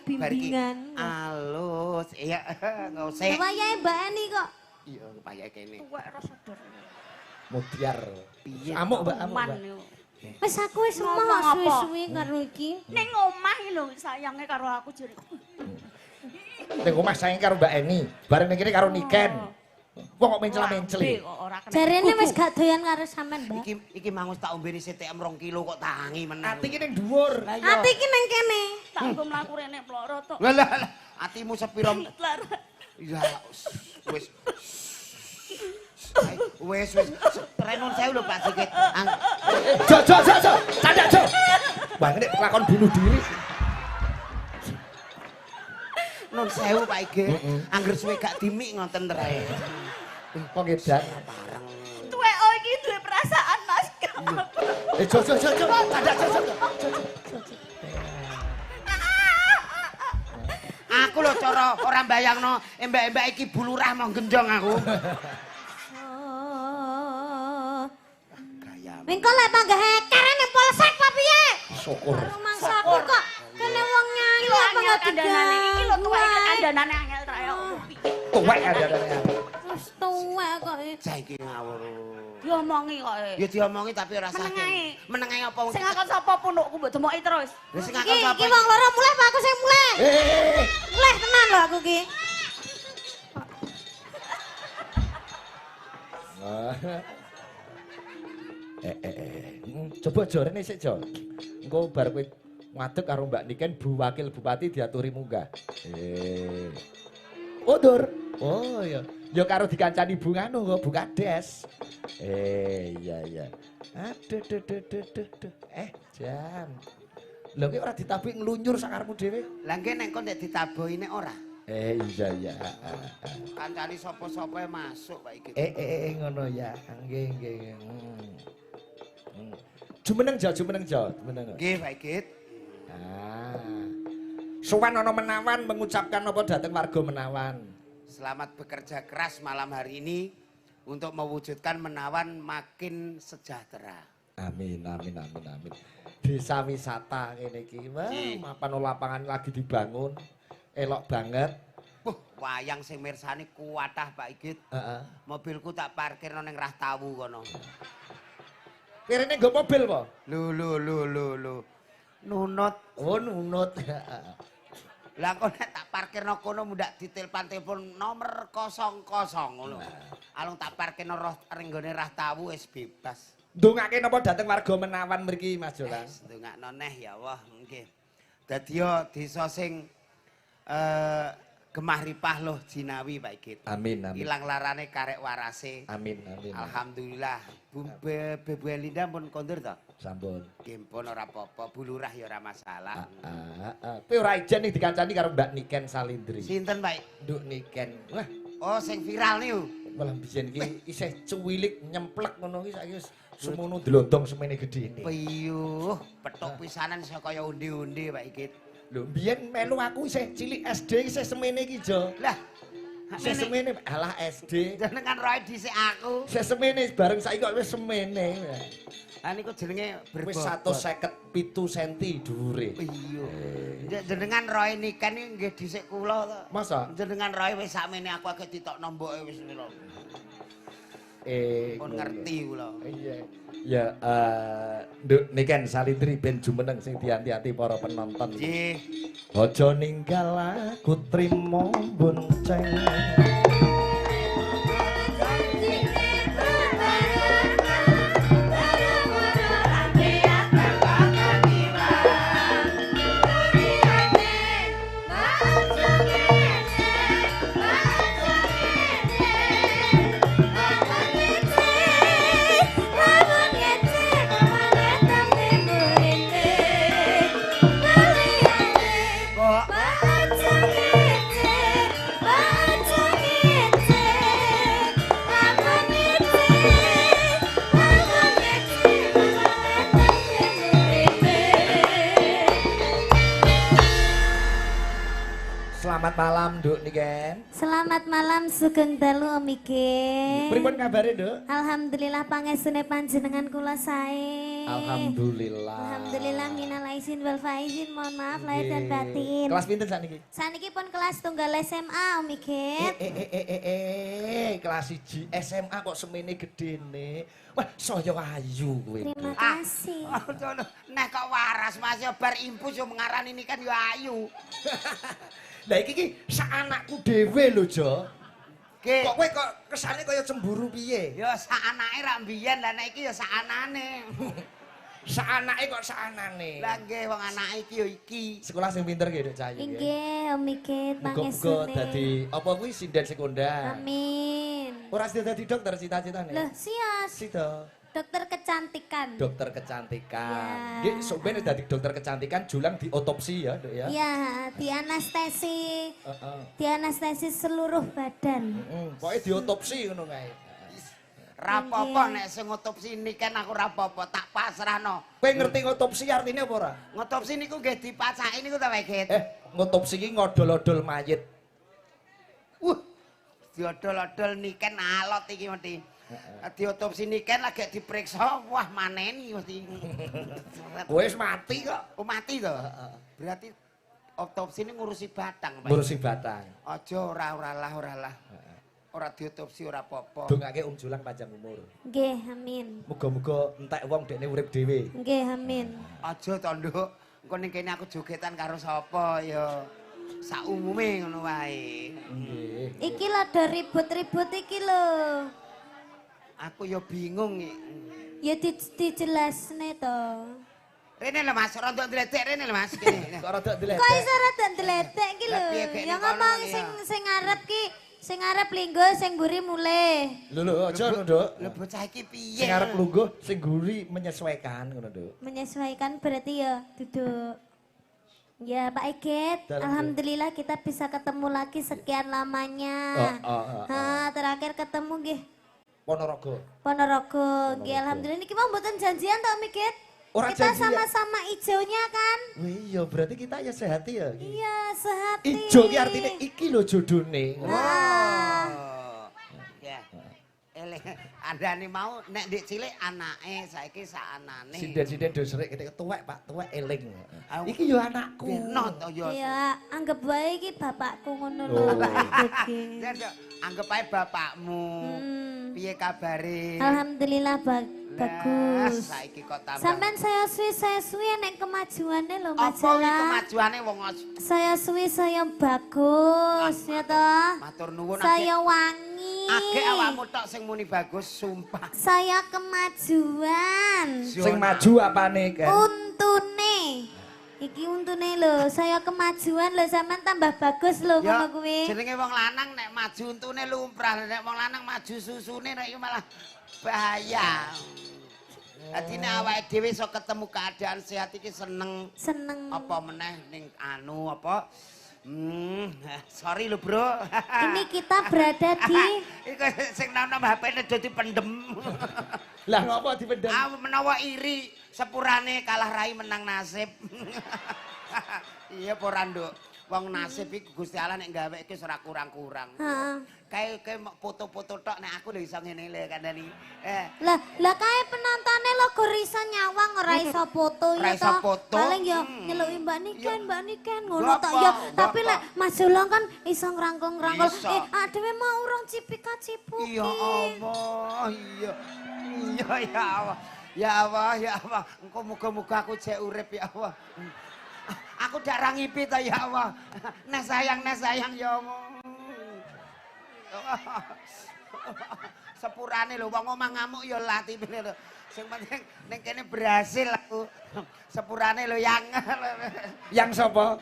bimbingan. Alus, iya ngosek. Wayahe Mbak Eni kok. Iya, payahe kene. Tuwek ra sadar. Mutiar. Piye? Amuk, Mbak, amuk, Man Mbak. yo. Wis aku wis Ngomong mau apa? suwi-suwi karo iki. Ning omah iki lho sayange karo aku jare. Ning omah sayang karo Mbak Eni, bareng ning kene karo Niken. Wong kok mencel-menceli. Kok ora kena. Jarene wis gak doyan karo sampean, Mbak. Iki mau tak ombeni CTM 2 kilo kok tangi meneh. Ati ki ning dhuwur. Ati iki nang kene. Tak go mlaku rene ploro tok. Lah, atimu sepiro? Lar. Ya wis. Wis. Renon saya lho Pak Sikit. Jo. Candak, Jo. Wah, ini lakon bunuh diri. Nun sewu Pak Ige. Angger suwe gak dimik ngoten terae. Kok ngedan. Bareng. Tuwek oh iki duwe perasaan Mas. Jo. Candak, Jo. Aku lho cara ora mbayangno embak-embak iki bulurah mau gendong aku. Mengko lek panggah karene polsek apa piye? Syukur. Karo mangsaku kok kene wong nyanyi apa gak kandhanane iki lho tuwek kandhanane angel tra ya. Tuwek adarane. Terus tuwek kok. Saiki ngawur. Diomongi kok. Ya diomongi tapi ora sah. Menengae. Menengae apa? Sing ngakon sapa punukku mbok demoki terus. Lah sing Iki ngakon sapa? iki wong loro mulih Pak aku sing mulih. Mulih tenan lho aku ki. Coba Jo rene sik Jo. Engko bar kowe ngadeg karo Mbak Niken Bu Wakil Bupati diaturi munggah. Dur. Oh iya. Ya karo dikancani Bu nganu kok Bu Kades. Iya. Aduh. Jam. Lho ki ora ditabik nglunyur sakarmu dhewe. Lah nggih nek kok nek ditabohi nek ora. Iya. Kancani sapa-sapa masuk Pak iki. Ngono ya. Nggih. Jumeneng Jo. Nggih Pak Ikit. Sowan ana Menawan mengucapkan apa dateng warga Menawan. Selamat bekerja keras malam hari ini untuk mewujudkan Menawan makin sejahtera. Amin. Desa wisata ngene iki, mapan lapangan lagi dibangun. Elok banget. Wayang sing mirsani kuwatah Pak Ikit. Heeh. Mobilku tak parkir ning Rah Tawu kono. Kirene nggo mobil po? Lho. Nunut. Oh, nunut. Lah kok nek tak parkirno kono mundak ditelepon nomor 00 ngono. Alung tak parkirno ring gone Rah Tawu wis bebas. Ndongake napa dateng warga Menawan mriki Mas Jolan? Ndongakno neh ya Allah nggih. Dadi desa sing gemah ripah loh jinawi Pak Ikit. Amin. Ilang larane karek warase. Amin. Alhamdulillah. Bu Elinda pun kondur to? Sampun. Nggih pun ora apa-apa, bulurah ya ora masalah. Kowe ora ijen nih dikancani karo Mbak Niken Salindri. Sinten Pak? Nduk Niken. Wah, Oh sing viral niku. malah biyen iki isih cuwilik nyemplek ngono iki saiki wis semono dlondong semene gedene. Piyuh, petuk pisanan saya kaya undi-undi Pak Ikit. Lho, biyen melu aku isih cilik SD isih semene iki, Jo. Lah, Isih semene, alah SD. jenengan roe dhisik aku. Isih semene bareng saiki kok wis semene. Lah niku jenenge Wis berbobot. 157 cm dhuwure. Iya. Jenengan roe niken iki nggih dhisik kula to. Masa? Jenengan roe wis sakmene aku agek ditokno mboke wis lho. Pun ngerti kula. Iya. Ya Nduk Niken Salindri ben jumeneng sing dianti-ati para penonton. Nggih. Aja ninggal aku trimo bonceng. Selamat malam, Nduk Niken. Selamat malam sugeng dalu Om Ike. Pripun kabare, Nduk? Alhamdulillah pangesune panjenengan kula sae. Alhamdulillah. Alhamdulillah minal aizin wal faizin. Mohon maaf lahir dan batin. Kelas pinten sakniki? Saniki pun kelas tunggal SMA Umi Ket. Kelas 1 SMA kok semene gedene. Wah, saya ayu kowe. Terima kasih. Nek kok waras Mas ya bar impus yo mengarani ini kan yo ayu. Lah iki sak anakku dhewe lho, Jo. Ge. Kok kowe kok kesane kaya cemburu piye? Ya sak anake ra mbiyen lah nek iki ya sak anane. Sak anake kok sak anane. Lah nggih wong anake iki yo iki. Sekolah sing pinter nggih, Dek Cahayu. Inggih Umi Ket Muga-muga pangesune. dadi apa kuwi sinden sekondar. Amin. Ora sida dadi dokter cita-citane. Loh sias. Sida. Dokter kecantikan. Dokter kecantikan. Ya. Nggih, sok ben dadi dokter kecantikan julang diotopsi ya, Dok ya. Iya, dianestesi. Heeh. Dianestesi seluruh badan. Pokoke diotopsi ngono kae. Rapopo nek sing ngotopsi ini kan aku rapopo tak pasrahno. Kowe ngerti ngotopsi artine apa ora? Ngotopsi niku nggih dipacaki niku ta Wegit. Ngotopsi iki ngodol-odol mayit. Diodol-odol niken alot iki mesti. Diotopsi niken lagi diperiksa, wah maneni mesti. Kowe wis mati kok. Oh mati to? Berarti otopsi ini ngurusi batang, Pak. Ngurusi batang. Aja ora lah. Ora diotopsi ora apa-apa. Dongake Julang panjang umur. Nggih, amin. Muga-muga entek wong dekne urip dhewe. Nggih, amin. Aja to, Nduk. Engko ning kene aku jogetan karo sapa ya sak umume ngono wae. Nggih. Iki lho do ribut-ribut iki lho. Aku ya bingung iki. Ya dijelasne to. Rene lho Mas, rontok ndledek rene lho Mas. Kene. Kok rada diledek. Kok iso rada ndledek iki lho. Lah, piye gek Ya ning kono ngomong iki, sing ngarep ki, sing ngarep linggo, sing mburi mulih. Lho aja ngono, Dok. Lho bocah iki piye? Sing arep lungguh, sing guri menyesuaikan ngono, Dok. Menyesuaikan berarti ya duduk. Ya Pak Eget, Dalam, alhamdulillah kita bisa ketemu lagi sekian lamanya. Terakhir ketemu nggih Ponorogo. Ponorogo. Nggih alhamdulillah niki mau mboten janjian to Miget? Ora Kita janjian. sama-sama ijonya kan? Wih, iya berarti kita ya sehat ya. Iya, sehati. Ijo ki artine iki lho jodone. Ah. Ya. Eleh, andane mau nek ndik cilik anake saiki sakanane. Sinden-sinden do serik ketek tuwek, Pak, tuwek eling. Iki yo anakku. Beno to yo. Iya, anggap wae iki bapakku ngono lho Oh. Pak Eget ki. Ya, anggap ae bapakmu. Hmm. Piye kabare? Alhamdulillah bagus. Saiki kok tambah. Sampean saya suwi nek kemajuannya lho apa iki majalah. kemajuane wong Saya suwi saya bagus ya toh. matur nuwun Saya wangi. Agek awakmu tok sing muni bagus sumpah. Saya kemajuan. Sing maju apane, Ken? Untune. Iki untune lho, saya kemajuan lho sampean tambah bagus lho Ya, ngono kuwi. jenenge wong lanang nek maju untune lumrah, nek wong lanang maju susune nek iki malah bahaya. Dadi nek awake dhewe iso ketemu keadaan sehat iki seneng. Seneng. Apa meneh ning anu apa? Sorry lho, Bro. Ini kita berada di Iku sing nom-nom HP-ne dadi pendem. Lah ngopo dipendem? Menawa iri sepurane kalah rai menang nasib. Iya ora Nduk. Wong nasib iki Gusti Allah nek gaweke wis ora kurang-kurang. Heeh. Kae foto-foto tok nek aku lho iso ngene lho kandhani. Lah kae penontonnya lo gur iso nyawang ora iso foto Ora ya iso toh. foto. Paling ya nyeluki Mbak Niken ngono tok Bapak, ya. Tapi Bapak. lek Mas Julong kan iso ngrangkul-ngrangkul. Iso. Adewe mau urung cipika-cipuki. Iya Allah, iya. Iya ya Allah. Ya Allah, ya Allah. Engko muga-muga aku jek urip ya Allah. Aku dak ra ngipi ta ya Allah. Nes sayang ya Allah. Sepurane lho wong omah ngamuk ya latine lho. Sing penting ning kene berhasil aku. Sepurane lho Yang sapa?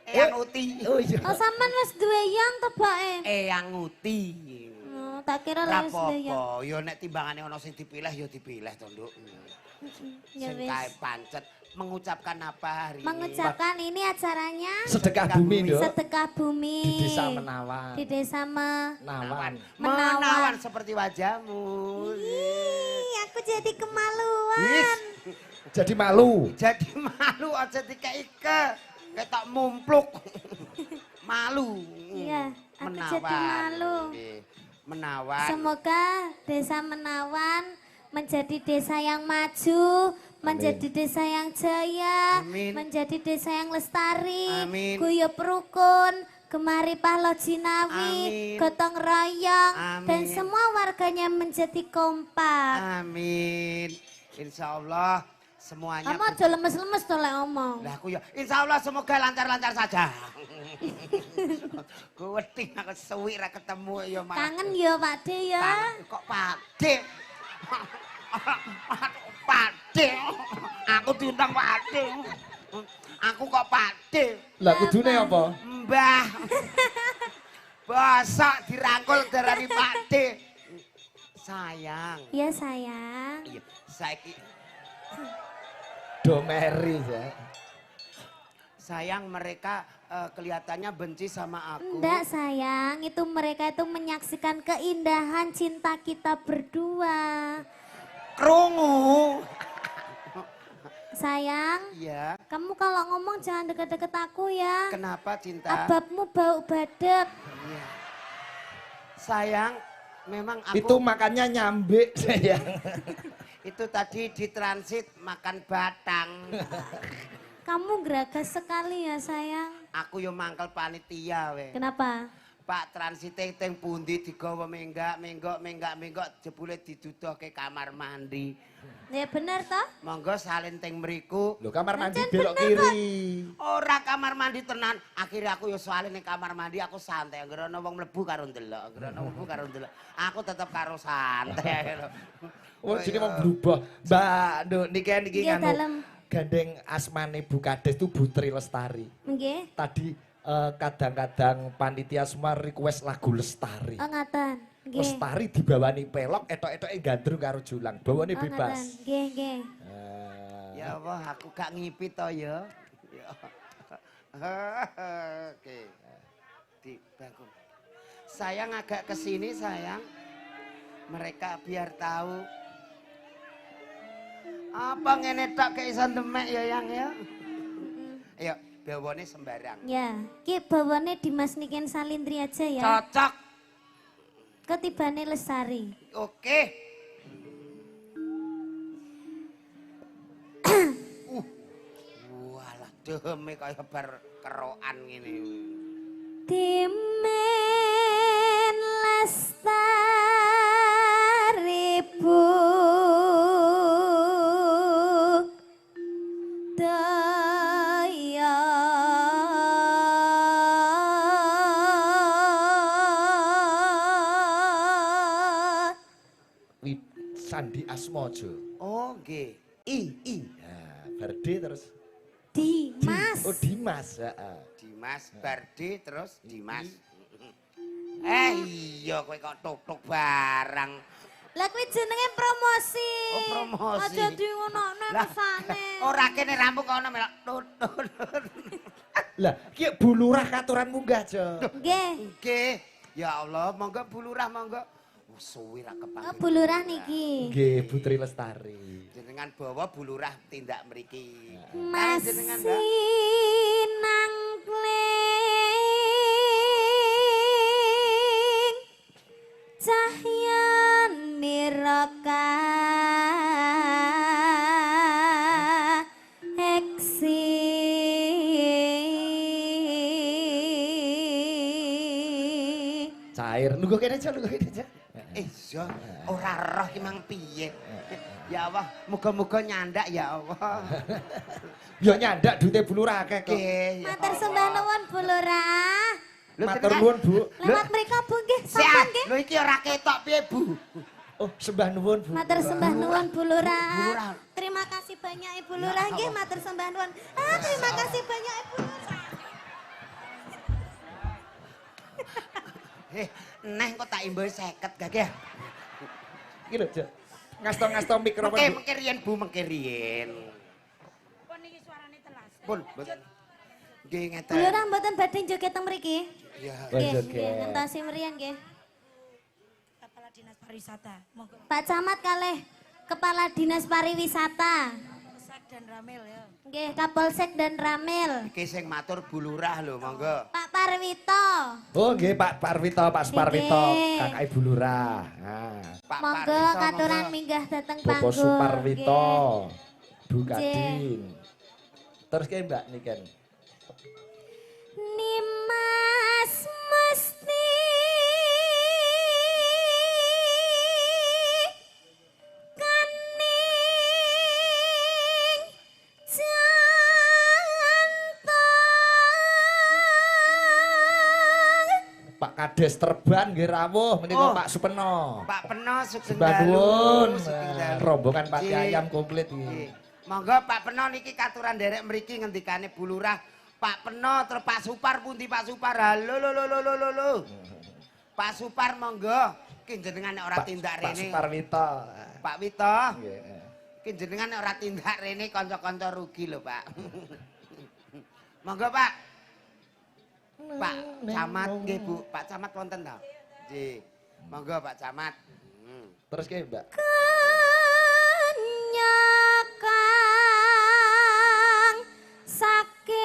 Eyang Uti. Oh iya. Oh sampean wis duwe yang to, Bake? Eyang Uti. Oh, tak kira lek wis duwe yang. Rapopo, ya nek timbangane ana sing dipilih ya dipilih to, Nduk. Ya Sing wis. kae pancet mengucapkan apa hari Mengucapkan ini acaranya Sedekah bumi, Nduk. sedekah bumi. Di desa Menawan. Di desa Nawan. Menawan seperti wajahmu. Ih, aku jadi kemaluan. Jadi malu. Jadi malu aja dikei ketok mumpluk. Malu. Iya, aku jadi malu. Nggih. Menawan. Semoga desa Menawan menjadi desa yang maju, menjadi desa yang jaya, Amin. menjadi desa yang lestari, Amin. guyub rukun, gemari pahlo jinawi, Amin. gotong royong, dan Amin. semua warganya menjadi kompak. Amin. Insya Allah semuanya. Kamu aja lemes-lemes tuh lek ngomong. Lah aku ya insya Allah semoga lancar-lancar saja. Gue wedi aku suwi ra ketemu ya malah. Kangen ya Pak De ya. Kangen. Kok Pakde? Pakde. Aku diundang Pakde. Aku kok Pakde. Lah kudune apa? Mbah. Bosok dirangkul darani Pakde. Sayang. Ya sayang. Iya, saiki Domeri ya. sayang mereka kelihatannya benci sama aku. Enggak sayang, itu mereka itu menyaksikan keindahan cinta kita berdua. Krungu. Sayang, Iya. kamu kalau ngomong jangan deket-deket aku ya. Kenapa cinta? Ababmu bau badek. Iya. Sayang, memang aku Itu makannya nyambe sayang. itu tadi ditransit makan batang. Kamu geragas sekali ya sayang. Aku yo mangkel panitia we. Kenapa? Pak transite teng pundi digawa menggak jebule diduduhke kamar mandi. Ya bener toh? Monggo salin teng mriku. Lho kamar mandi Pancen belok bener, kiri. Ora kamar mandi tenan. Akhirnya aku yo salin ning kamar mandi aku santai. Anggere ana wong mlebu karo ndelok, anggere ana mlebu karo ndelok. Aku tetep karo santai. Oh jadi mau berubah. Mbak, Nduk niki Iya, nganu. dalem. Gandeng asmane Bu Kades itu Putri Lestari. Nggih. Tadi kadang-kadang panitia semua request lagu Lestari. Oh ngaten. Nggih. Lestari dibawani pelok, etok-etoke gandrung karo julang. Bawane Oh ngaten. bebas. Nggih, nggih. Ya Allah, aku gak ngipit to ya. Ya. Oke. Di bangun. Sayang agak ke sini sayang. Mereka biar tahu. Apa ngene tok kek iso demek ya yang ya. Ayo, bawane sembarang. Ya, ki bawane Dimas Niken Salindri aja ya. Cocok. Ketibane Lestari. Oke. Walah deme kaya bar kerokan ngene. Dimen Lestari bu daya Sandi Asmojo. Oh, nggih. I. Nah, Barde terus. Dimas. Oh Dimas. Heeh. Dimas Barde terus Dimas. Iya kowe kok tuk-tuk barang. Lah kuwi jenenge promosi. Oh, promosi. Aja di ngono Lah, mesane. ora kene rampung kono melok tut. Lah, ki Bu Lurah katuran munggah, Jo. Nggih. Nggih. Ya Allah, monggo Bu Lurah monggo. Suwi ra Oh, kepanggil. Bu Lurah niki. Nggih, Putri Lestari. Jenengan bawa Bu Lurah tindak mriki. Masih Jenengan, Mbak. nang kling cahya niraka eksi. Cair. Nunggu kene, Jo, nunggu kene, Jo. Iya, ora roh ki mang piye. Ya Allah, muga-muga nyandak ya Allah. Yo nyandak duite Bu Lurah akeh kok. Nggih. ya Matur Allah. sembah nuwun Bu Lurah. Lho, Matur jenengan- nuwun, Bu. Lewat mereka Bu nggih, Siap. sampun nggih. Lho iki ora ketok piye, Bu? Oh, sembah nuwun, Bu. Matur sembah nuwun Bu Bu Lurah. Lurah. Terima kasih banyak Ibu Ya Lurah nggih, Allah. matur sembah nuwun. Terima kasih banyak Ibu Lurah. Neh kok tak imbul 50 gak ya? Iki lho, Jo. Ngasto-ngasto mikrofon. Mengke Bu. mengke riyen Bu, mengke riyen. Pun iki suarane telas. Pun, mboten. Nggih Bu ngeten. Lurah mboten badhe joget teng mriki. Ya. Nggih, Joget. nggih, ngentosi mriyen nggih. Kepala Dinas Pariwisata. Monggo Pak Camat kalih Kepala Dinas Pariwisata. Polsek dan Ramil ya. Nggih, Kapolsek dan Ramil. Iki sing matur Bu Lurah lho, monggo. Pak Suparwito. Oh nggih Pak Parwito, Pak Suparwito, Nggih. Kakak Ibu Lurah. Nah, Pak Monggo Parwito, katuran monggo. minggah dateng Bapak panggung. Suparwito, Bu Nggih. Kadin. Terus ke Mbak Niken. Nimas mesti kaning jantung. Pak Kades Terban nggih rawuh menika Oh. Pak Supeno. Pak Peno Sugeng Mbak Nuwun. Sugeng Nah, Dalu. rombongan Pati Nggih. Ayam komplit Nggih. iki. Monggo Pak Peno niki katuran derek mriki ngendikane Bu Lurah. Pak Peno terus Pak Supar pundi Pak Supar. Halo lo. Pak Supar monggo. Ki jenengan nek ora tindak Pak rene. Suparwito. Pak Wito. Nggih. Ki jenengan nek ora tindak rene kanca-kanca rugi lho, Pak. Monggo, Pak. Pak Camat nggih, Bu. Pak Camat wonten ta? Nggih. Monggo Pak Camat. Terus ke Mbak. Kenyakang saking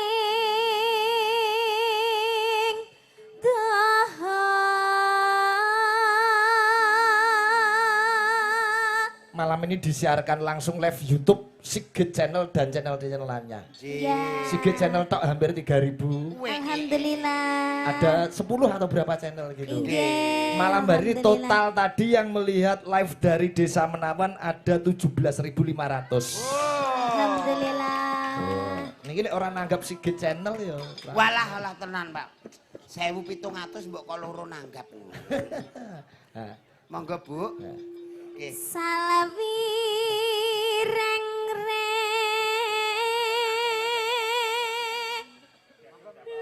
dahan. Malam ini disiarkan langsung live YouTube Sigit Channel dan channel-channel lainnya. Ya. Sigit Channel tok hampir 3.000. Alhamdulillah. Ada 10 atau berapa channel gitu. Nggih, Malam hari alhamdulillah. total tadi yang melihat live dari Desa Menawan ada 17.500. Alhamdulillah. Oh. Niki nek orang nanggap Sigit Channel ya. Walah tenan, Pak. 1.700 mbok kok loro nanggap. Nah, Monggo, Bu. nah. Nggih. Salawi reng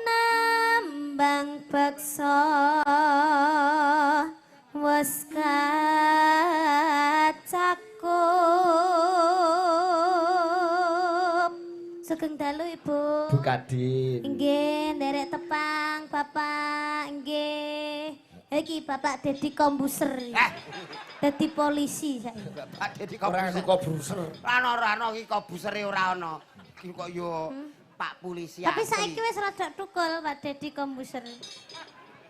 nambang beksa wes kacakup. Sugeng dalu Ibu. Bu Kadin. Nggih, nderek tepang Bapak, nggih. Iki Bapak Dedi Kombuser. Dadi polisi saiki. Bapak Dedi Orang Kobuser. kok bruser. Ora ono iki kobusere ora ono. Iki kok yo Pak polisi Tapi asli. saiki wis rada tukul Pak Dedi Kombuser.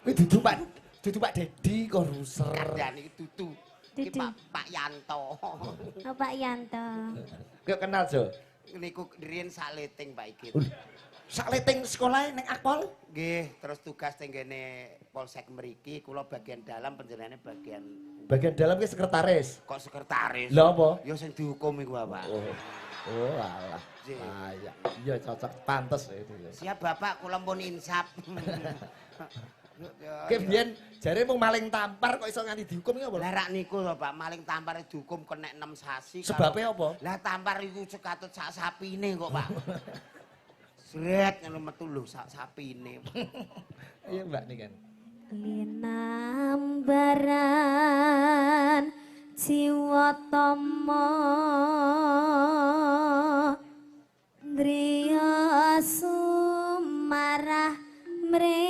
Wih dudu Pak Dedi kok bruser. Kandhane iki tutu. Iki Dudu. Pak Yanto. Oh Pak Yanto. Kok kenal Jo? Niku riyen sakleting Pak iki. Sak leting sekolah ning Akpol. Nggih, terus tugas teng kene Polsek mriki, kula bagian dalam panjenengane bagian Bagian dalam ki sekretaris. kok sekretaris. Lah apa? Ya sing dihukum iku, Bapak. Oh alah. Nggih. Ah iya. Iya cocok pantes itu ya. Siap Bapak, kula pun insap. Ki biyen jare mau maling tampar kok iso nganti dihukum ki apa? Lah rak niku to, Pak, maling tampar dihukum kena 6 sasi. Sebabnya apa? Lah tampar iku cekatut sak sapine kok, Pak. Sret ngono metu lho sak sapine. Iya Mbak nih kan. Linambaran jiwa tama driya sumarah mring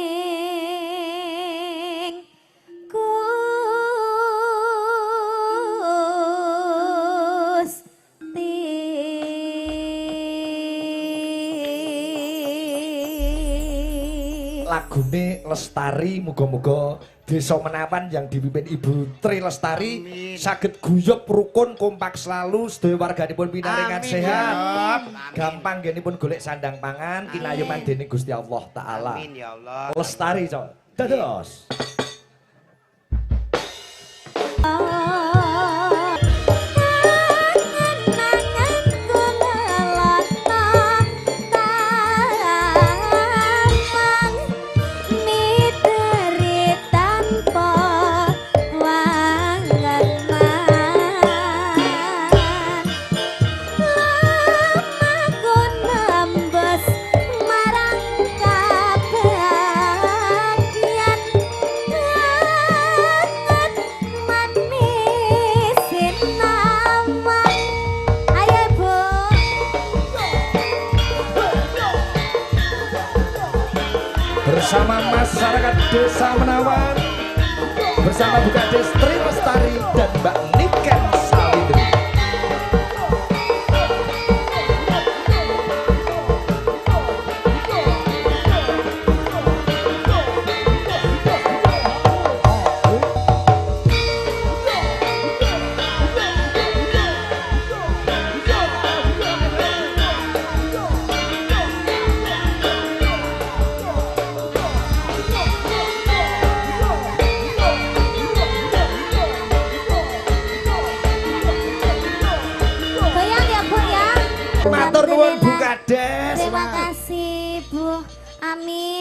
Gusti. Lagune Lestari muga-muga Desa Menawan yang dipimpin Ibu Tri Lestari Amin. saged guyub rukun kompak selalu sedaya warganipun pinaringan Amin, sehat. ya Rob. Amin. Gampang genipun golek sandang pangan kinayuman dening Gusti Allah taala. Amin ya Allah. Lestari cok. Dados. Bersama masyarakat Desa Menawan, bersama Bu Kades Tri Lestari dan Mbak Niken Salindri.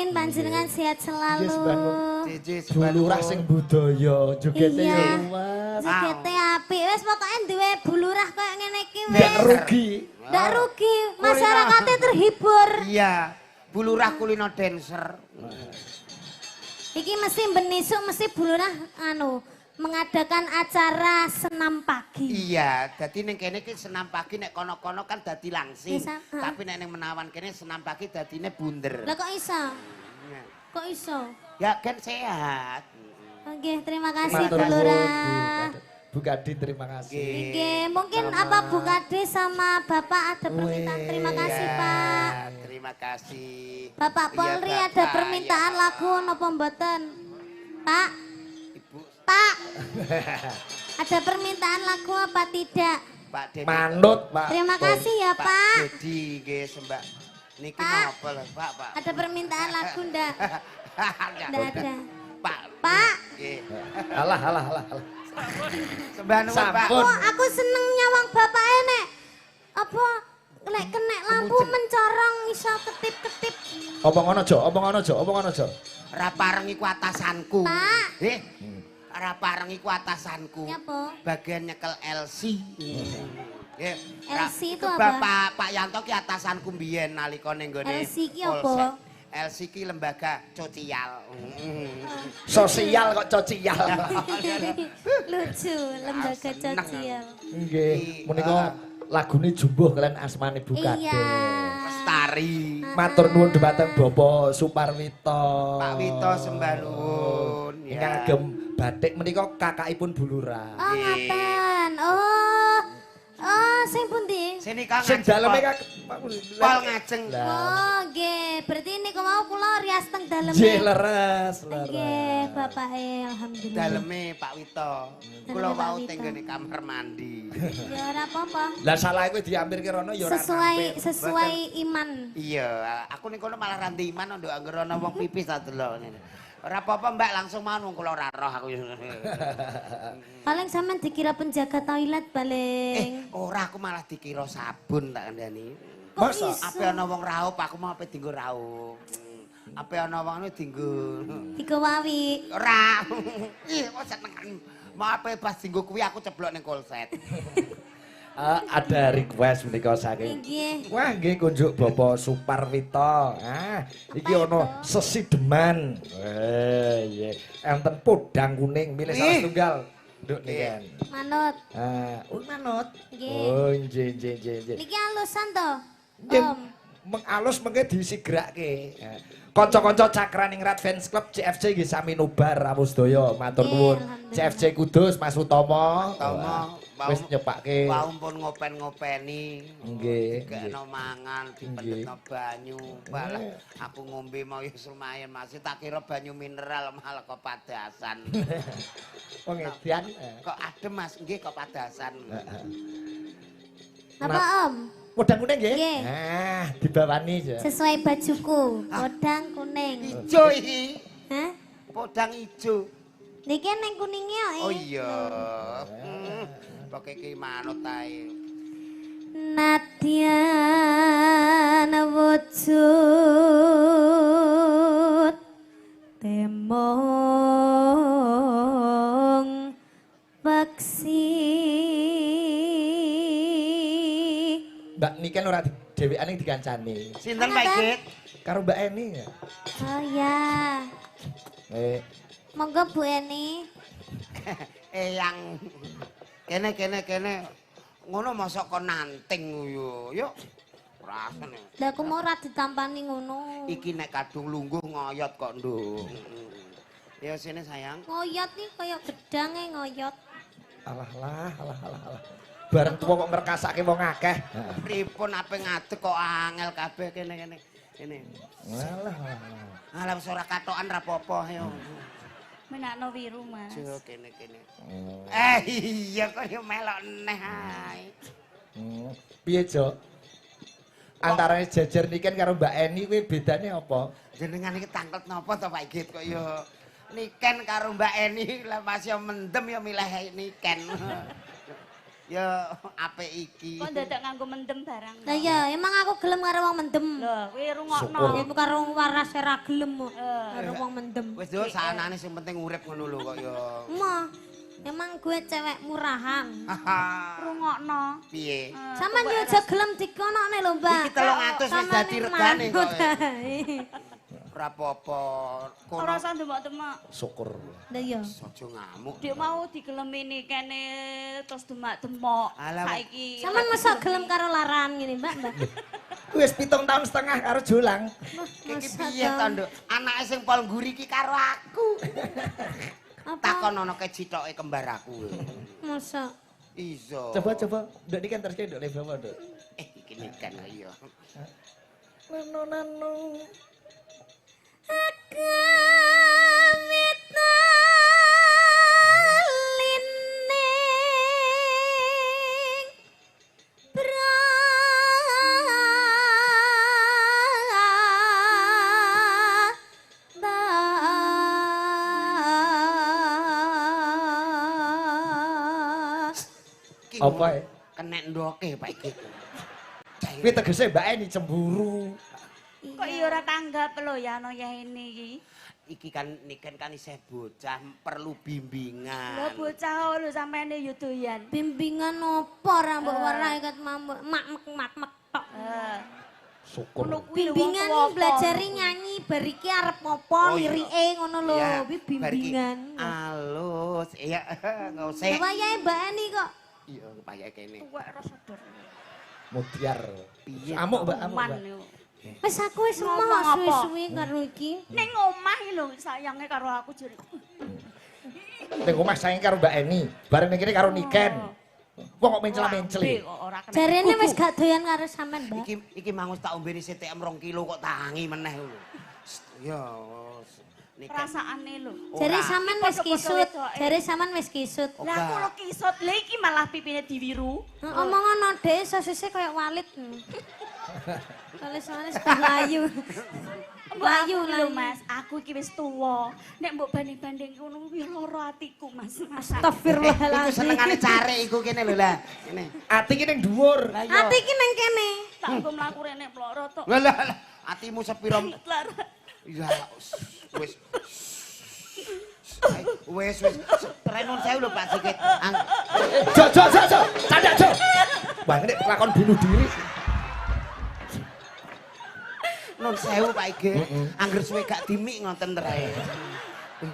Amin, panjenengan sehat selalu. Bulurah sing budaya jogete Iya. ya luas. Jogete apik. Wis pokoke duwe bulurah koyo ngene iki Ndak wis. rugi. Ndak rugi, masyarakatnya terhibur. Iya, bulurah kulino dancer. Iki mesti benisuk mesti bulurah mengadakan acara senam pagi. Iya, dadi ning kene iki senam pagi nek kono-kono kan dadi langsing. Bisa, Tapi nek ning Menawan kene senam pagi dadine bunder. Lah kok iso? Iya. Kok iso? Ya kan sehat. Oke, terima kasih Matur nuwun, bulurah. Bu Kadi terima kasih. Oke, mungkin apa Bu Kade sama Bapak ada permintaan? Terima kasih Ya, Pak. terima kasih. Bapak Iya, Polri Bapak, ada permintaan ya. lagu napa mboten? Pak, Ibu, Pak. Ada permintaan lagu apa tidak? Pak Dedi. Manut, Pak. Terima kasih ya Pak Pak. Dedi nggih sembah. Niki Pak. napa lho, Pak, Pak? Ada permintaan lagu ndak? Ndak ada. Pak. Pak. Nggih. Alah. Sembah nuwun, Pak. Sampun. Oh, aku seneng nyawang bapak nek. Apa lek kena lampu mencorong iso ketip-ketip. Apa ngono, Jo? Ora pareng iku atasanku. Pak. Ora pareng iku atasanku. Nyapa? Bagian nyekel LC. Nggih. LC itu apa? Pak Yanto ki atasanku mbiyen nalika ning gone. LC ki apa? Polsek. LC ki lembaga sosial. Sosial kok cocial. Lucu, lembaga seneng sosial. Nggih, menika lagune jumbuh kalian asmane Bu Kade. Iya. Lestari. Matur nuwun dhumateng Bapak Suparwito. Pak Wito sembah nuwun. Ingkang agem batik menika kakakipun Bulurah. Oh, ngaten. Oh, sing pundi? Sini Kang. Sing daleme Kak Pol ngajeng. Oh, nggih. Berarti niku mau kula rias teng daleme. Nggih leres. Nggih, Bapak alhamdulillah. Daleme Pak Wito. Kula Daleme Pak wau Wito. teng gone kamar mandi. Ya ora apa-apa. Lah salah iku diampirke rono ya ora Sesuai iman. Iya, aku ning kono malah ranti iman nduk anggere ana wong pipis ta delok. Ora apa-apa Mbak, langsung mawon wong kula ora roh aku. Paling sampean dikira penjaga toilet paling. Ora aku malah dikira sabun tak kandhani. Kok Masa? iso? Ape ana wong raup aku mau ape dienggo raup. Ape ana wong dienggo Tiga wawi. ora. Ih, kok senengan. Mau ape pas dienggo kuwi aku ceblok ning kolset. Ada request menika saking. Nggih. Wah, nggih kunjuk Bapak Suparwito. Iki ana sesideman. Iya. Enten podang kuning milih salah tunggal. Nduk niken. Manut. Manut. Nggih. Oh, nggih. Niki alusan to? Nggih, Om. mengalus mengke disigrake. Kanca-kanca Cakraning Rat Fans Club CFC nggih sami nobar rawuh sedaya. Matur nuwun. Alhamdulillah. CFC Kudus Mas Utomo. Utomo, Wis nyepake. Wau pun ngopen-ngopeni. Nggih. Dikekno mangan, dipendhetno banyu. Balah aku ngombe mau ya lumayan masih tak kira banyu mineral malah kok padasan. Wong edian. Kok adem Mas, nggih kok padasan. Apa Om? Podang kuning nggih? Nggih. Dibawani ya. Sesuai bajuku, podang kuning. Ijo iki. Hah? Podang ijo. Niki neng kuningnya Oh iya. Pokoke iki manut ae. Nadyan wujud temong peksi. Mbak Niken ora dhewekan ning dikancani. Sinten Pak Git? Karo Mbak Eni ya. Oh ya, monggo Bu Eni. Yang kene. Ngono mosok kon nanting yo. Yuk. Rasane. Lah aku mau ora ditampani ngono. Iki nek kadung lungguh ngoyot kok, Nduk. Ya sini sayang. Ngoyot nih kayak gedange ngoyot. Alah. Bareng tuwa kok ngrekasake wong akeh. Pripun ape ngadeg kok angel kabeh kene. Kene. Alah. Alah wis ora katokan ra apa-apa yo. Menakno wiru, Mas. Jo kene. Iya kok yo melok neh ae. Piye, Jo? Antarane jejer Niken karo Mbak Eni kuwi bedane apa? Jenengan iki tanglet napa to Pak Git kok yo Niken karo Mbak Eni lah masih mendem yo milih Niken. Ya apik iki. Kok dadak nganggo mendem barang. Lah iya, emang aku gelem karo wong mendem. Lho, kowe rungokno. Syukur. Ya karo wong waras ora gelem kok. Karo wong mendem. Wis yo sanane sing penting urip ngono lho kok ya. Emang emang gue cewek murahan. Rungokno. Piye? Sampeyan yo aja gelem dikonokne lho, Mbak. Iki 300 wis dadi regane kok. Ora apa-apa. Ora usah demak-demak. Syukur. Lah iya. Aja ngamuk. Dik mau digelemini kene terus demak-demok. Alah, Saiki Sampeyan masa gelem karo laran ngene, Mbak, Mbak. Wis 7 tahun setengah karo Jolang. Iki Masa piye to, Nduk? Anake sing pol ngguri iki karo aku. Apa? Takon ana kecitoke kembar aku. Masa Iso. Coba. Nduk iki kan terus nduk le bawa, Nduk. Iki nikan iya. Nano. Apa ya? Kenek ndoke Pak iki. Kuwi tegese Mbak Eni cemburu. kok iya ora tanggap lho ya ana ya ini iki. Iki kan niken kan isih bocah perlu bimbingan. Lho bocah lho sampeyan yo doyan. bimbingan opo ra mbok warai kat mak tok. Syukur. Ngono kuwi lho wong Bimbingan tuwa-tuwa. belajari nyanyi bariki arep opo Oh, iya. lirike ngono lho, Ya, kuwi bariki bimbingan. Alus, iya enggak usah. Wayahe Mbak Ani kok. Iya, kepaya kene. Tuwek ra sadar. Mutiar. Piye? Amuk, Mbak, amuk, Man Mbak. yo. Wis aku wis Ngomong mau apa? suwi-suwi karo iki. Ning omah iki lho sayange karo aku jare. Ning omah saing karo Mbak Eni, bareng ning kene karo Niken. Wong kok mencela-menceli. Kok ora kena. Jarene wis gak doyan karo sampean, Mbak. Iki mangus tak ombeni CTM 2 kilo kok tangi meneh lho. Ya, niken. Perasaane lho. Jare Ora. sampean Iki wis padha-padha kisut. wedoke. Jare sampean wis kisut. Oh, Lah aku lo kisut, lha iki malah pipine diwiru. Omongan Dek sosise koyo walit. Soale-soale sudah layu. Layu Layu, lho Mas, aku iki wis tuwa. Nek mbok banding-banding ngono kuwi lara atiku Mas. Iku Astagfirullahaladzim. senengane care iku kene lho lah. Kene. Ati ki ning dhuwur. Lah iya. Ati ki nang kene. Tak nggo mlaku rene ploro tok. Lah lah, lah. Atimu sepiro? Lara. Ya wis. Wis. Renun sewu lho Pak Sikit. Jo. Candak, Jo. Wah, ini lakon bunuh diri. Nun sewu Pak Ige. Angger suwe gak dimik ngoten terae.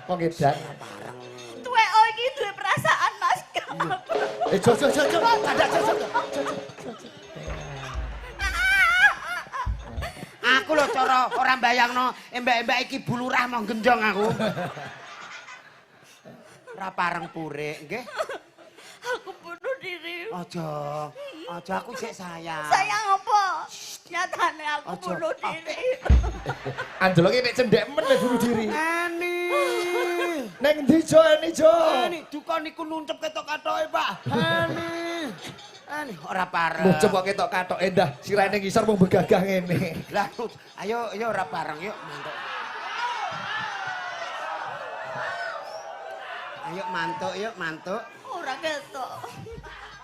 Kok ngedan. Bareng. Tuwek oh iki duwe perasaan Mas. Jo. Candak, Jo. Aku lho cara ora mbayangno embak-embak iki bulurah mau gendong aku. Ora pareng purik, nggih. Aku bunuh diri. Aja aku sik sayang. Sayang apa? Nyatane aku Ojo. bunuh diri. Anjlok iki nek cendhek men le bunuh diri. Ani. Ning ndi Jo, Eni Jo? Ani, duka niku nuntep ketok-katoke, Pak. Ani, ora pareng. Mbok coba ketok katok endah, sirane ngisor mung begagah ngene. Lah, ayo ora bareng yuk, mantuk. Ayo mantuk yuk, mantuk. Ora ketok.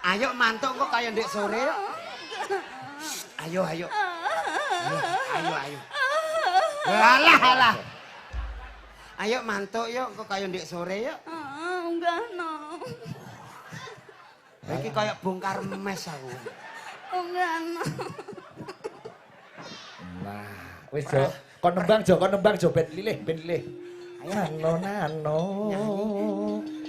Ayo mantuk kok kaya ndek sore yuk. Ayo. Ayo. Alah. Ayo mantuk yuk kok kaya ndek sore yuk. Enggak no. Iki kaya bongkar mes aku. Enggak no. Nah, wis Jo. Kon nembang Jo ben lilih. Nano.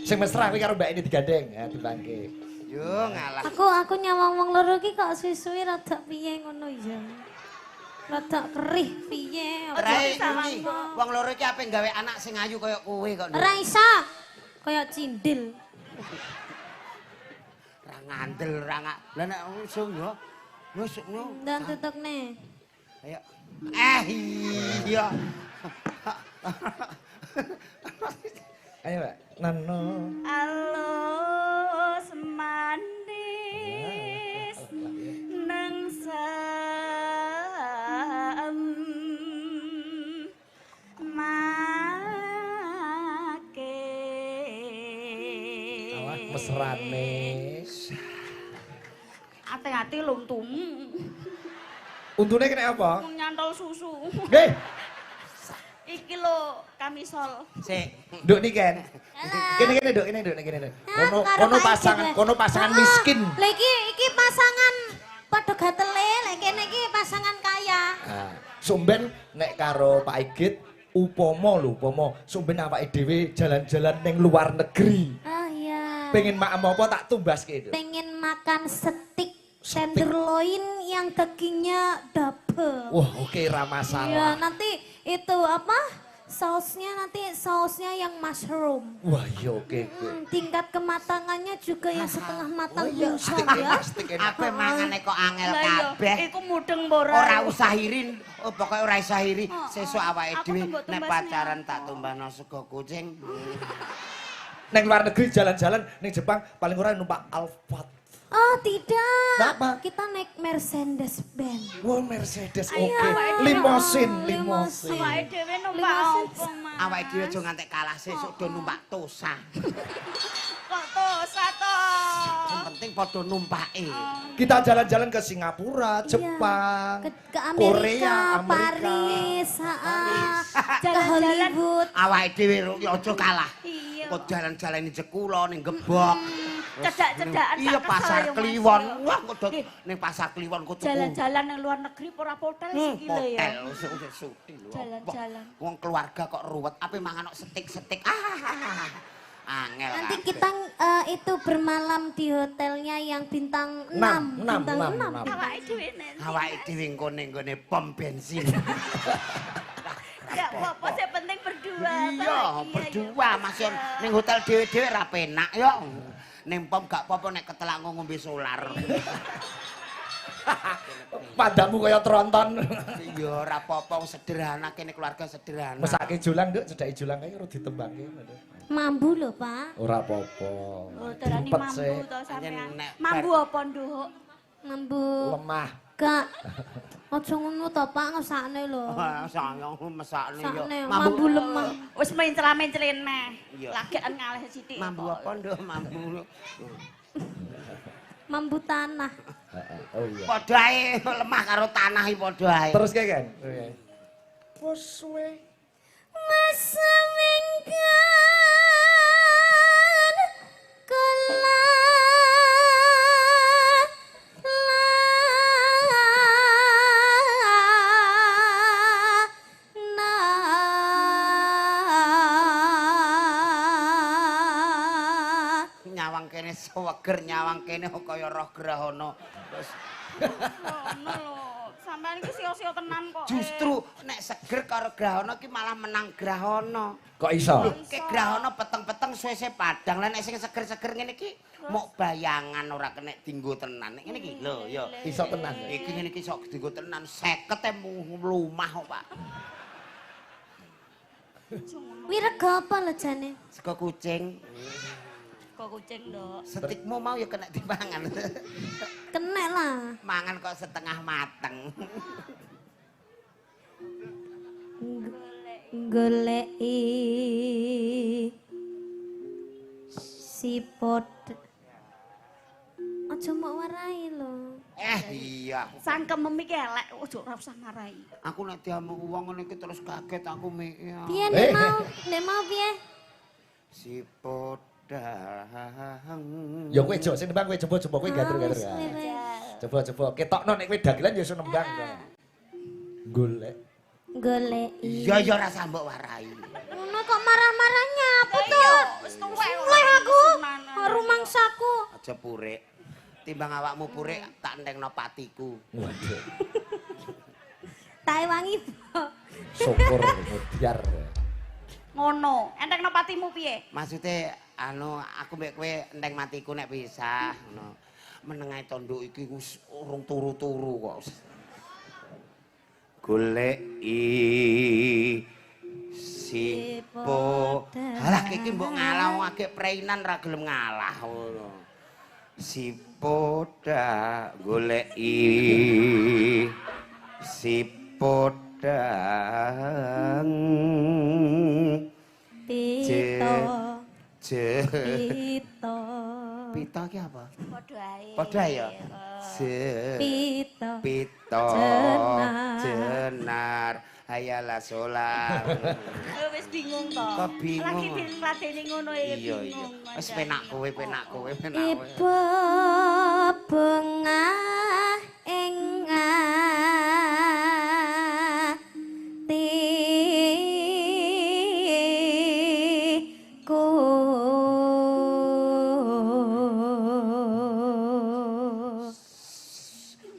Sing mesra kuwi karo Mbak Eni digandeng, ya dibangke. Yo ngalah. Aku nyawang wong loro iki kok suwi-suwi rada piye ngono ya. Rada kerih piye. Rai iki wong loro iki ape gawe anak sing ayu kaya kowe kok. Ora iso. Kaya cindil. Ra ngandel ra ngak. Lah nek usung yo. Wis ngono. Dan tutukne. Ayo. Iya. Ayo, Mbak. Nano. Alus manis nang sam make Awak mesrane. ati lho untung. Untune kena apa? Nyantol susu. Nggih. Iki lho kamisol. Sik. Nduk niki kan. Kene Nduk, kene. Kono pasangan miskin. Lah iki pasangan padha gatele, lek kene iki pasangan kaya. Nah, sumben nek karo Pak Igit upama sumben awake dhewe jalan-jalan ning luar negeri. Oh iya. Pengen makan apa tak tumbaske itu. Pengen makan steak tenderloin yang dagingnya double. Wah, oke ra masalah. Iya, nanti itu apa? Sausnya yang mushroom. Wah, iya oke. Tingkat kematangannya juga yang setengah matang iya, bisa ya. Apa mangane kok angel Lah iya, kabeh. iku mudeng ora. Ora usah iri, pokoke ora usah iri. Sesuk awake aku dhewe tembok nek tumbasnya. pacaran tak tumbano sego kucing. Neng luar negeri jalan-jalan ning Jepang paling ora numpak Alphard. Oh tidak. Apa? Kita naik Mercedes Benz. Wah, Mercedes Ayo, oke. awake Limosin. Awake dhewe numpak opo, Mas? Awake dhewe aja ngantek kalah sesuk do numpak Tosa. Kok tosa to? Yang penting padha numpake. Kita jalan-jalan ke Singapura, Iya. Jepang, Ke Amerika, Korea, Paris, ke Jalan-jalan. Hollywood. Awake dhewe aja kalah. Iya. Kok jalan-jalan ning Jekulo ning Gebok. Cedak-cedakan Iya tak pasar kesel ya, Mas. Kliwon. Wah kok Nggih. ning pasar Kliwon kok tuku. Jalan-jalan nang luar negeri ora hotel sikile ya. Hotel suti lho. Jalan-jalan. Wong keluarga kok ruwet, ape mangan setik-setik. Angel. Nanti kabeh. kita itu bermalam di hotelnya yang bintang 6. Bintang 6. Awake dhewe nanti. Awake dhewe engko ning gone pom bensin. Enggak apa-apa, yang penting berdua. Iya, berdua Mas Yon. Ning hotel dhewe-dhewe ra penak yo. Ning pom gak apa-apa nek ketelak ngombe solar. Padamu kaya tronton. Iya ora apa-apa sederhana kene keluarga sederhana. Mesake julang, Nduk, cedhaki julang kae ora ditembangke. Mambu loh Pak. Ora apa-apa. Oh, darani Dipet mambu sih. to sampean. Nek Mambu apa, Nduk? Mambu. Lemah. Gak. Aja ngono to Pak, ngesakne lho. sayang mesakne yo. Sakne mambu lemah. Wis mencela-mencelen neh. Iya. Lagian ngalih sithik. Mambu apa nduk mambu. Mambu tanah. Oh iya. Padha ae lemah karo tanah iki padha ae. Terus kayak kan? Oke. Wes suwe. Masa minggan kula Nyawang kene seweger nyawang kene kaya roh grahana. Terus Ono lho. Sampean iki sia-sia tenan kok. justru nek seger karo grahana iki malah menang grahana. Kok iso? Ke grahana peteng-peteng suwe-suwe padang. Lah nek sing seger-seger ngene iki mok bayangan ora kena dinggo tenan. Nek ngene iki lho ya. Iso tenan. Iki ngene iki sok dinggo tenan 50 mlumah kok, Pak. wirega apa lho jane? Sego kucing. Kok kucing, Nduk. Setikmu mau ya kena dipangan. Kenek lah. Mangan kok setengah mateng. Goleki sipot. Aja mok warai lho. Iya. Sangkem iki elek, ojo ora usah ngarai. Aku nek diamu wong ngene iki terus kaget aku mikir. Piye nek mau piye? Si podang. Ya kowe jok sing nembang kowe coba kowe gatur-gatur. Coba. Ketokno nek kowe dagelan ya iso nembang. Golek. Goleki. Iya ya ora sambok warai. Ngono kok marah-marahnya apa Lah tuh? iya, wis tuwek Mulai aku, kesunanan. rumangsaku. Aja purik. Timbang awakmu purik tak entengno patiku. Waduh. Tak wangi. Syukur mutiar. Ngono, entekno patimu piye? Maksude aku mbek kowe enteng matiku nek pisah ngono. Menengae tanduk iki wis urung turu-turu kok. Goleki sipo. Halah iki mbok ngalah wong agek preinan ra gelem ngalah ngono. Sipoda goleki sipodang Pito. je Pito. Pito ki apa? Padha ae. Padha ya. Pito. Pito. Jenar. Jenar. Hayalah sholat. Wis bingung to. Kok bingung? Lagi dilateni ngono ya Iya. bingung. Wis penak kowe. Ibu bengah ing atiku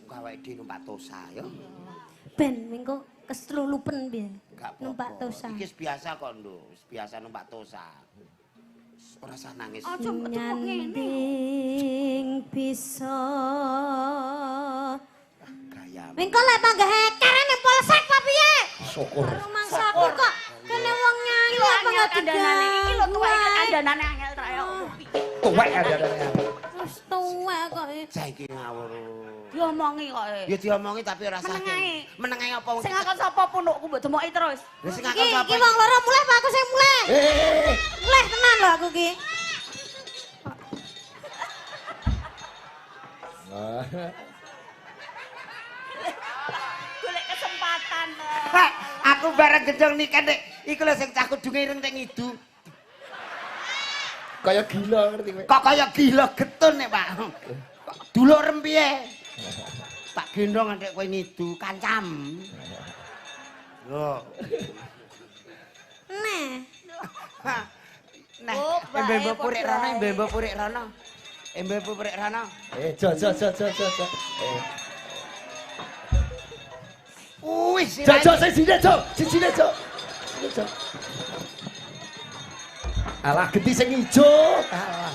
Awake dhewe numpak tosa ya. ben mengko keslulupen piye Gak apa-apa. numpak tosa Iki wis biasa kok, Nduk. Wis biasa numpak tosa. Ora usah nangis. Aja mbok tepuk ngene. nyanding bisa Gaya. mengko lek panggah heker ning polsek apa piye Syukur. rumangsaku kok kene wong nyanyi Iki lho apa angel gak kandhanane iki lho tuwek diganggu kandhanane angel tra ya. Tuwek ada. wis tuwek kok Saiki ngawur. Diomongi kok. Ya diomongi tapi ora sah. Menengae. Menengae apa? Sing ngakon sapa punukku mbok demoki terus. Lah sing iki ngakon sapa? iki wong loro mulai apa aku sing mulai mulai tenan lho aku ki Golek kesempatan. Hah, aku bareng gendong nikah nek iku lho sing cah kudunge ireng tek ngidu. Kaya gila ngerti kowe. Kok kaya gila getun nek, Pak. Dulur piye? Tak gendong nek kowe ngidu kancam. Lho. Nah, Nah, Oh, bae, embe purik padha rono, ae. embe purik rono. Embe purik rono. Jo. Wis, Jo sing sine Jo. Sijine Jo. Alah genti sing ijo. Alah.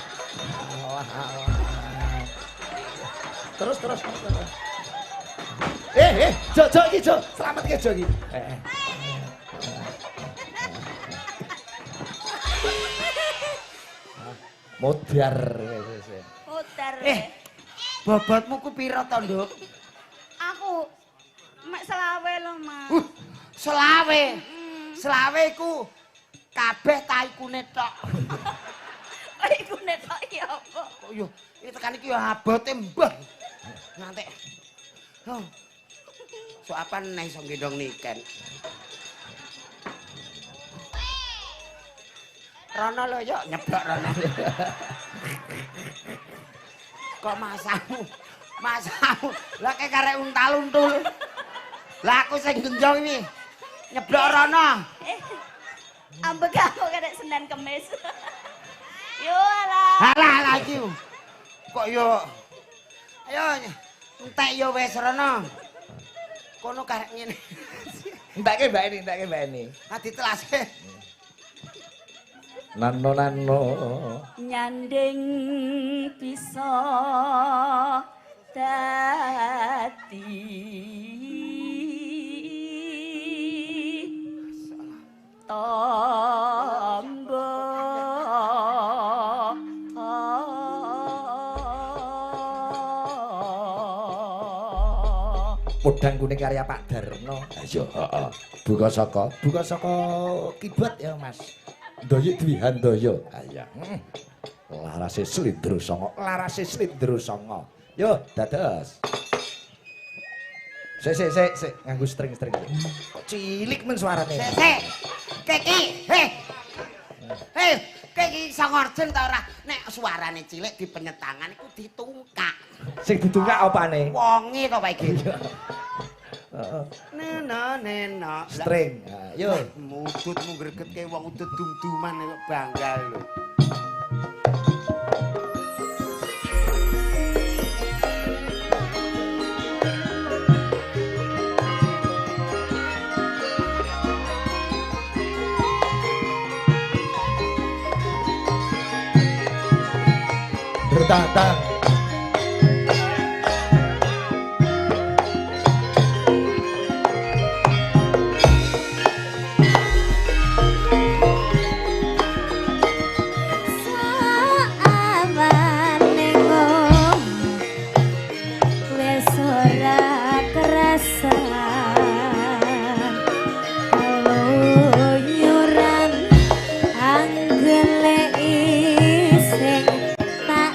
Terus. Jo iki Jo. Selamat ke Jo iki. Modar. Puter. Bobotmu ku pira to, Nduk? Aku mek selawe lho, Mas. Selawe. Selawe iku kabeh taikune tok. Iku netok ya apa? Kok yo iki tekan iki yo abote mbah. Ngantek. Oh. So apa neh iso gendong niken. Rono lho yo nyeblok rono. Kok masamu? Lah kayak karek untal-untul. Lah aku sing gendong iki. Nyeblok rono. Ambek aku kadek Senin Kemis. Yo alah. Alah iki. Kok yo ayo entek yo wis rono. Kono karek ngene. Entake Mbak ini. Ah ditelase. Nano. Nyanding bisa dadi tangga Podang kuning karya Pak Darno. Ayo, heeh. Buka saka kibet ya, Mas. Ndoyo Dwi Handoyo. Ayo. Larase Slindro Songo. Yo, dados. Sik, nganggo string. Kok cilik men suarane. Sik. Keki. Hei, keki iso ngorjen ta ora? Nek suarane cilik di penyetangan iku ditungkak. Sing ditungkak opane? Wonge to Pak iki. Heeh. Neno. String. Yo. Mudutmu gregetke wong udut dum-duman kok banggal lho. Bertatang. saamane ngom wis ora kerasa keluyuran anggele ising tak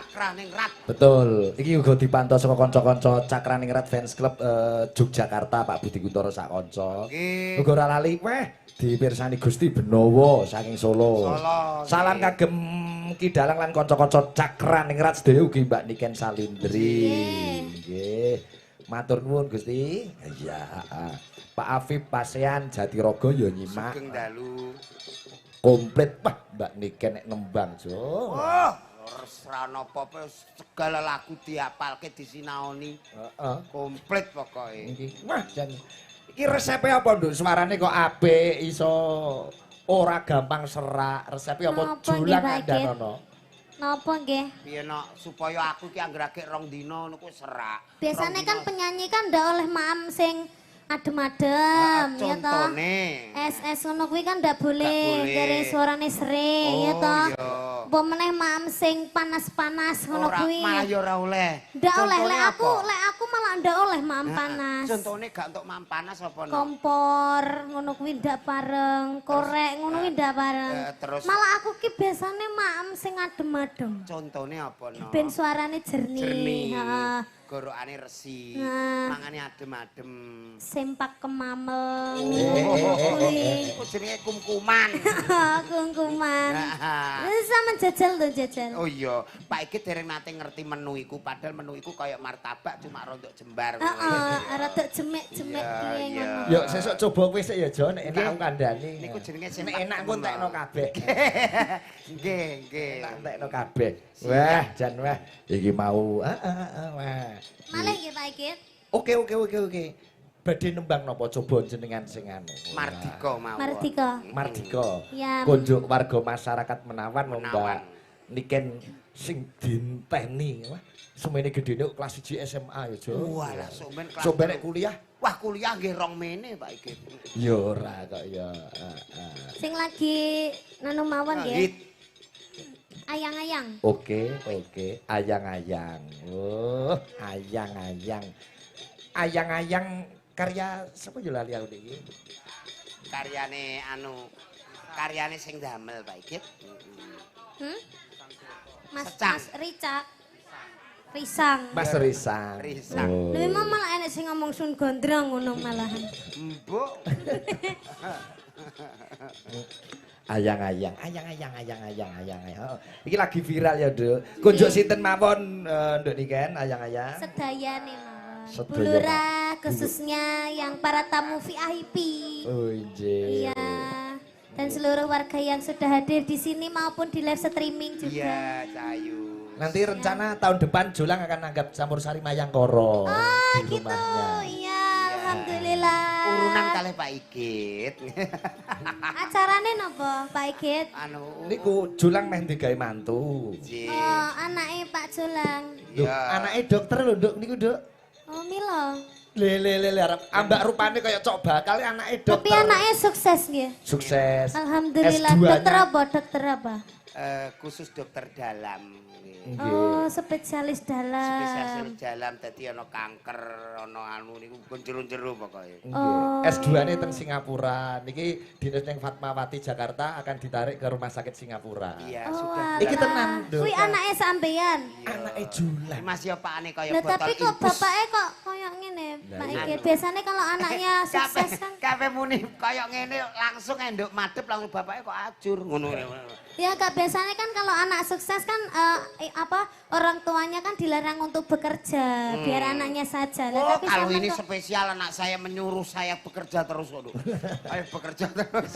Cakraningrat. Betul. Iki uga dipantau saka kanca-kanca Cakraningrat Fans Club Yogyakarta Pak Budi Kutoro sak kanca. Nggih. Uga ora lali dipirsani Gusti Benowo saking Solo. Salam kagem Ki Dalang lan kanca-kanca Cakraningrat sedaya ugi Mbak Niken Salindri. Nggih. Matur nuwun Gusti. Iya, Pak Afif Pasean Jatirogo ya nyimak. Sugeng dalu. Komplit Mbak Niken nek nembang, Jo. Oh, resrana apa-apa segala lagu diapalke disinaoni. Heeh. Komplit pokoke. Nggih. Wah, jan iki resepe apa, Nduk? Suarane kok apik, iso ora gampang serak. Resepe apa Napa nggih, julang Pak Ikit? andanono? Napa nggih? Piye nok supaya aku ki anggerake 2 dina niku serak. Biasanya kan 2 dina. penyanyi kan ndak oleh maem sing adem-adem ya toh. Contone. Es ngono kuwi kan ndak boleh, boleh. dari suarane sering ya Oh, toh. iya. Apa meneh maem sing panas-panas ngono Ora kuwi. malah ya ora oleh. Ndak oleh, Contone lek apa? aku malah ndak oleh maem Nah, panas. Contone gak untuk mam panas apa no? Kompor ngono kuwi ndak bareng, korek ngono kuwi ndak bareng. terus? Malah aku ki biasane maem sing adem-adem. Contone apa no? Ben suarane jernih. Jernih. Heeh. Gorokane resi. Nah. Mangane adem-adem. Sempak kemamel. Kok jenenge kumkuman. Kungkuman. Nah. Sama jajal tuh jajal. Oh iya, Pak iki dereng nate ngerti menu iku, padahal menu iku kayak martabak cuma rontok jembar. Heeh, rada jemek-jemek Iya, piye iya. ngono. Yuk sesuk coba kowe sik ya, Jo, nek enak Nggih. aku kandhani. Niku jenenge Nek sempak enak aku kemamel. entekno kabeh. Nggih, nggih. Tak entekno kabeh. Wah, jan wah, iki mau. Wah. Malih nggih Pak Ikit. Oke. Badhe nembang napa coba jenengan sing anu. Mardika mawon. Mardika. Mardika. Ya. Kunjuk warga masyarakat Menawan Menawan. Mbak Niken sing dinteni. Wah, semene gedene kelas 1 SMA ya, Jo. Walah, somen kelas. Sampe nek kuliah Wah, kuliah nggih rong mene, Pak iki. ya ora kok ya. Sing lagi nanu mawon Hit. nggih. Ayang-ayang. Oke. Ayang-ayang. Oh, ayang-ayang. Ayang-ayang karya sapa yo lali aku iki? Karyane sing damel, Pak Ikit. Hmm? Mas Secang. Mas Ricak. Risang. Mas Risang. Risang. Oh. Lha memang malah enek sing ngomong Sun Gondrong ngono malahan. Mbok. Ayang-ayang. Oh, iki lagi viral ya, Nduk. Kunjuk sinten mawon, Nduk Niken, ayang-ayang. Sedayane mawon. Sedaya, Bulura khususnya yang para tamu VIP. Oh, injih. Iya. Dan seluruh warga yang sudah hadir di sini maupun di live streaming juga. Iya, Cayu. Nanti rencana tahun depan Julang akan nanggap Campur-Sari Mayangkara Ah, di gitu. rumahnya. Iya, alhamdulillah. Urunan kalih Pak Ikit. Acarane napa, Pak Ikit? Anu, Niku Julang meh digawe mantu. Ji. Oh, anake Pak Jolang. Lho, Iya. anake dokter lho, Nduk, niku, Nduk. Oh, Milo. Le, ambak rupane kaya cok bakal anake dokter. Tapi anaknya sukses nggih. Sukses. Alhamdulillah. S2-nya. Dokter apa? Dokter apa? Khusus dokter dalam. Nggih. Oh, spesialis dalam. Spesialis dalam dadi ana kanker, ana anu niku jero-jero pokoke. Nggih. Oh. S2-ne teng Singapura. Niki dinas ning Fatmawati Jakarta akan ditarik ke rumah sakit Singapura. Iya, Oh, sudah. Iki tenan, Dok. Kuwi anaknya sampean. Anake Julang. Mas yo pakane kaya Lah botol tapi kok infus. bapaknya kok koyo ngene, Lah, Pak iya. Ikit. Biasanya kalau anaknya sukses kan Kafe muni kaya ngene langsung enduk madhep langsung bapaknya kok ajur ngono. ya Kak, biasanya kan kalau anak sukses kan orang tuanya kan dilarang untuk bekerja, biar anaknya saja. Lah, Oh, tapi kalau sama ini kok- spesial anak saya menyuruh saya bekerja terus. Aduh. Ayo bekerja terus.